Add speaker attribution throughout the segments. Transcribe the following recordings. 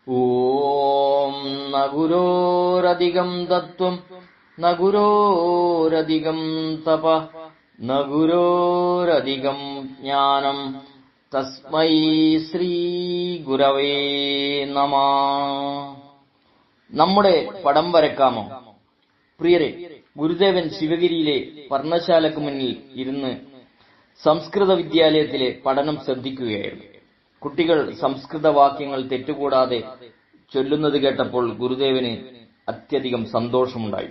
Speaker 1: ഓം ന ഗുരോരധികം തത്വം ന ഗുരോരധികം തപഃ ന ഗുരോരധികം ജ്ഞാനം തസ്മൈ ശ്രീ ഗുരവേ നമഃ. നമ്മുടെ പടം വരക്കാമോ? പ്രിയരെ, ഗുരുദേവൻ ശിവഗിരിയിലെ പർണശാലയ്ക്ക് മുന്നിൽ ഇരുന്ന് സംസ്കൃത വിദ്യാലയത്തിലെ പഠനം ശ്രദ്ധിക്കുകയായിരുന്നു. കുട്ടികൾ സംസ്കൃത വാക്യങ്ങൾ തെറ്റുകൂടാതെ ചൊല്ലുന്നത് കേട്ടപ്പോൾ ഗുരുദേവന് അത്യധികം സന്തോഷമുണ്ടായി.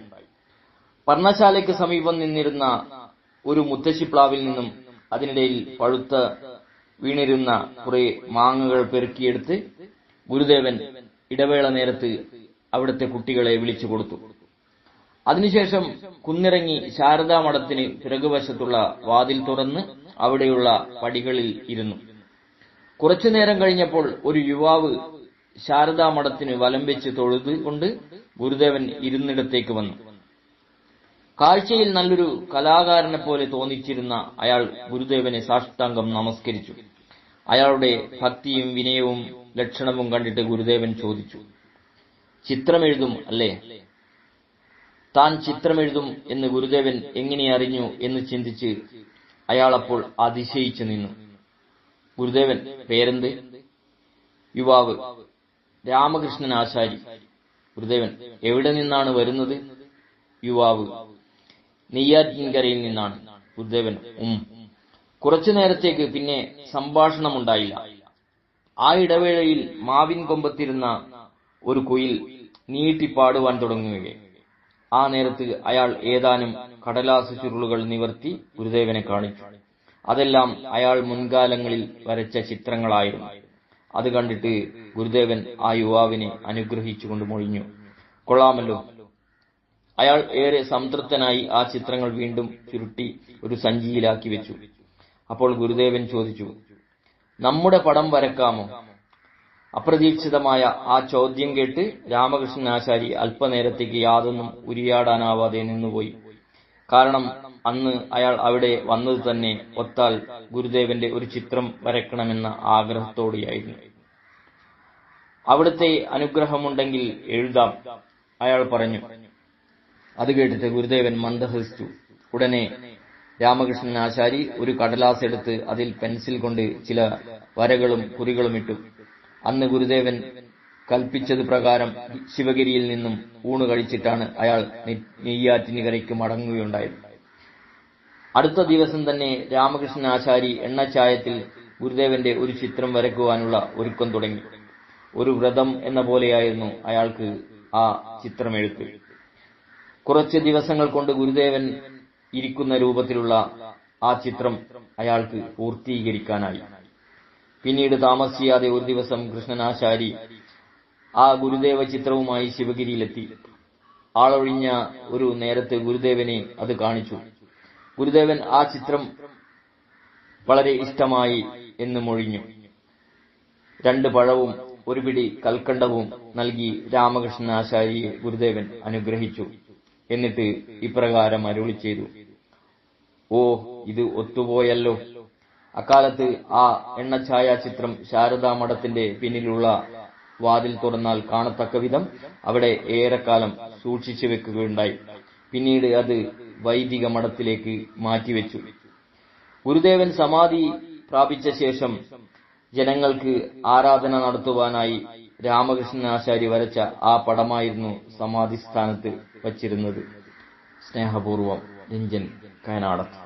Speaker 1: പർണശാലയ്ക്ക് സമീപം നിന്നിരുന്ന ഒരു മുത്തശ്ശിപ്ലാവിൽ നിന്നും അതിനിടയിൽ പഴുത്ത വീണിരുന്ന കുറെ മാങ്ങകൾ പെറുക്കിയെടുത്ത് ഗുരുദേവൻ ഇടവേള നേരത്ത് അവിടുത്തെ കുട്ടികളെ വിളിച്ചു കൊടുത്തു. അതിനുശേഷം കുന്നിറങ്ങി ശാരദാമഠത്തിന് പിറകുവശത്തുള്ള വാതിൽ തുറന്ന് അവിടെയുള്ള പടികളിൽ ഇരുന്നു. കുറച്ചുനേരം കഴിഞ്ഞപ്പോൾ ഒരു യുവാവ് ശാരദാമഠത്തിന് വലം വെച്ച് തൊഴുതുകൊണ്ട് ഗുരുദേവൻ ഇരുന്നിടത്തേക്ക് വന്നു. കാഴ്ചയിൽ നല്ലൊരു കലാകാരനെ പോലെ തോന്നിച്ചിരുന്ന അയാൾ ഗുരുദേവനെ സാഷ്ടാംഗം നമസ്കരിച്ചു. അയാളുടെ ഭക്തിയും വിനയവും ലക്ഷണവും കണ്ടിട്ട് ഗുരുദേവൻ ചോദിച്ചു, ചിത്രമെഴുതും അല്ലേ? താൻ ചിത്രമെഴുതും എന്ന് ഗുരുദേവൻ എങ്ങനെ അറിഞ്ഞു എന്ന് ചിന്തിച്ച് അയാളപ്പോൾ അതിശയിച്ചു നിന്നു. ഗുരുദേവൻ, പേരെന്ത്? യുവാവ്: രാമകൃഷ്ണൻ ആശാരി. ഗുരുദേവൻ: എവിടെ നിന്നാണ് വരുന്നത്? യുവാവ്: നെയ്യാറ്റിൻകരയിൽ നിന്നാണ്. ഗുരുദേവൻ: കുറച്ചു നേരത്തേക്ക് പിന്നെ സംഭാഷണമുണ്ടായില്ല. ആ ഇടവേളയിൽ മാവിൻ കൊമ്പത്തിരുന്ന ഒരു കുയിൽ നീട്ടിപ്പാടുവാൻ തുടങ്ങുകയെ. ആ നേരത്ത് അയാൾ ഏതാനും കടലാസ് ചുരുളുകൾ നിവർത്തി ഗുരുദേവനെ കാണിച്ചു. അതെല്ലാം അയാൾ മുൻകാലങ്ങളിൽ വരച്ച ചിത്രങ്ങളായിരുന്നു. അത് കണ്ടിട്ട് ഗുരുദേവൻ ആ യുവാവിനെ അനുഗ്രഹിച്ചുകൊണ്ട് മൊഴിഞ്ഞു, കൊള്ളാമല്ലോ. അയാൾ ഏറെ സംതൃപ്തനായി ആ ചിത്രങ്ങൾ വീണ്ടും ചുരുട്ടി ഒരു സഞ്ചിയിലാക്കി വെച്ചു. അപ്പോൾ ഗുരുദേവൻ ചോദിച്ചു, നമ്മുടെ പടം വരക്കാമോ? അപ്രതീക്ഷിതമായ ആ ചോദ്യം കേട്ട് രാമകൃഷ്ണൻ ആശാരി അല്പനേരത്തേക്ക് യാതൊന്നും ഉരിയാടാനാവാതെ നിന്നുപോയി. കാരണം അന്ന് അയാൾ അവിടെ വന്നത് തന്നെ ഒത്താൽ ഗുരുദേവന്റെ ഒരു ചിത്രം വരയ്ക്കണമെന്ന ആഗ്രഹത്തോടെയായിരുന്നു. അവിടുത്തെ അനുഗ്രഹമുണ്ടെങ്കിൽ എഴുതാം, അയാൾ പറഞ്ഞു. അത് കേട്ടിട്ട് ഗുരുദേവൻ മന്ദഹസിച്ചു. ഉടനെ രാമകൃഷ്ണൻ ആശാരി ഒരു കടലാസ് എടുത്ത് അതിൽ പെൻസിൽ കൊണ്ട് ചില വരകളും കുറികളും ഇട്ടു. അന്ന് ഗുരുദേവൻ കൽപ്പിച്ചത് പ്രകാരം ശിവഗിരിയിൽ നിന്നും ഊണ് കഴിച്ചിട്ടാണ് അയാൾ നെയ്യാറ്റിൻകരയ്ക്ക് മടങ്ങുകയുണ്ടായത്. അടുത്ത ദിവസം തന്നെ രാമകൃഷ്ണൻ ആശാരി എണ്ണച്ചായത്തിൽ ഗുരുദേവന്റെ ഒരു ചിത്രം വരയ്ക്കുവാനുള്ള ഒരുക്കം തുടങ്ങി. ഒരു വ്രതം എന്ന പോലെയായിരുന്നു അയാൾക്ക് ആ ചിത്രമെഴുത്ത്. കുറച്ച് ദിവസങ്ങൾ കൊണ്ട് ഗുരുദേവൻ ഇരിക്കുന്ന രൂപത്തിലുള്ള ആ ചിത്രം അയാൾക്ക് പൂർത്തീകരിക്കാനായി. പിന്നീട് താമസിയാതെ ഒരു ദിവസം കൃഷ്ണനാശാരി ആ ഗുരുദേവ ചിത്രവുമായി ശിവഗിരിയിലെത്തി. ആളൊഴിഞ്ഞ ഒരു നേരത്ത് ഗുരുദേവനെ അത് കാണിച്ചു. ഗുരുദേവൻ ആ ചിത്രം വളരെ ഇഷ്ടമായി എന്ന് മൊഴിഞ്ഞു. 2 പഴവും ഒരു പിടി കൽക്കണ്ടവും നൽകി രാമകൃഷ്ണൻ ആശാരിയെ ഗുരുദേവൻ അനുഗ്രഹിച്ചു. എന്നിട്ട് ഇപ്രകാരം അരുളി ചെയ്തു, ഓ, ഇത് ഒത്തുപോയല്ലോ. അക്കാലത്ത് ആ എണ്ണഛായാചിത്രം ശാരദാമഠത്തിന്റെ പിന്നിലുള്ള വാതിൽ തുറന്നാൽ കാണത്തക്ക വിധം അവിടെ ഏറെക്കാലം സൂക്ഷിച്ചു വെക്കുകയുണ്ടായി. പിന്നീട് അത് വൈദിക മഠത്തിലേക്ക് മാറ്റിവെച്ചു. ഗുരുദേവൻ സമാധി പ്രാപിച്ച ശേഷം ജനങ്ങൾക്ക് ആരാധന നടത്തുവാനായി രാമകൃഷ്ണൻ ആശാരി വരച്ച ആ പടമായിരുന്നു സമാധിസ്ഥാനത്ത് വച്ചിരുന്നത്. സ്നേഹപൂർവം, രഞ്ജൻ, കയനാടത്ത്.